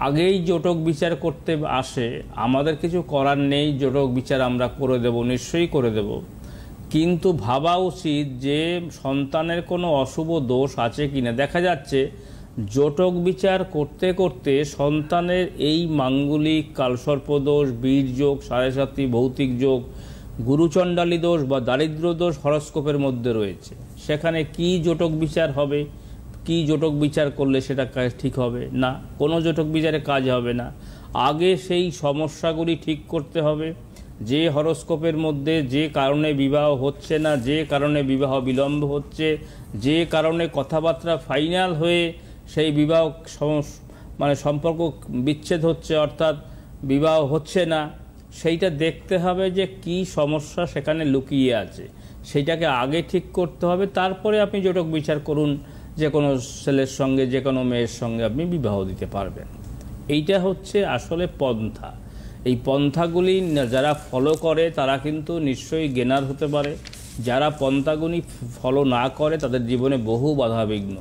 আগেই জটক বিচার করতে আসে, আমাদের কিছু করার নেই, জটক বিচার আমরা করে দেব, নিশ্চয়ই করে দেব। কিন্তু ভাবা উচিত যে সন্তানের কোনো অশুভ দোষ আছে কিনা। দেখা যাচ্ছে জটক বিচার করতে করতে সন্তানের এই মাঙ্গলিক কালসর্প দোষ, বীর যোগ, সাড়ে সাতি, ভৌতিক যোগ, গুরুচণ্ডালী দোষ বা দারিদ্র দোষ হরস্কোপের মধ্যে রয়েছে। সেখানে কি জটক বিচার হবে, কি জটক বিচার করলে সেটা ঠিক হবে না, কোনো জটক বিচারে কাজ হবে না। আগে সেই সমস্যাগুলি ঠিক করতে হবে। যে হরস্কোপের মধ্যে যে কারণে বিবাহ হচ্ছে না, যে কারণে বিবাহ বিলম্ব হচ্ছে, যে কারণে কথাবার্তা ফাইনাল হয়ে সেই বিবাহ সম্পর্ক বিচ্ছেদ হচ্ছে, অর্থাৎ বিবাহ হচ্ছে না, সেইটা দেখতে হবে যে কি সমস্যা সেখানে লুকিয়ে আছে। সেইটাকে আগে ঠিক করতে হবে, তারপরে আপনি জটক বিচার করুন। যে কোনো ছেলের সঙ্গে, যে কোনো মেয়ের সঙ্গে আপনি বিবাহ দিতে পারবেন। এইটা হচ্ছে আসলে পন্থা। এই পন্থাগুলি যারা ফলো করে তারা কিন্তু নিশ্চয়ই জ্ঞানার হতে পারে। যারা পন্থাগুলি ফলো না করে তাদের জীবনে বহু বাধাবিঘ্ন।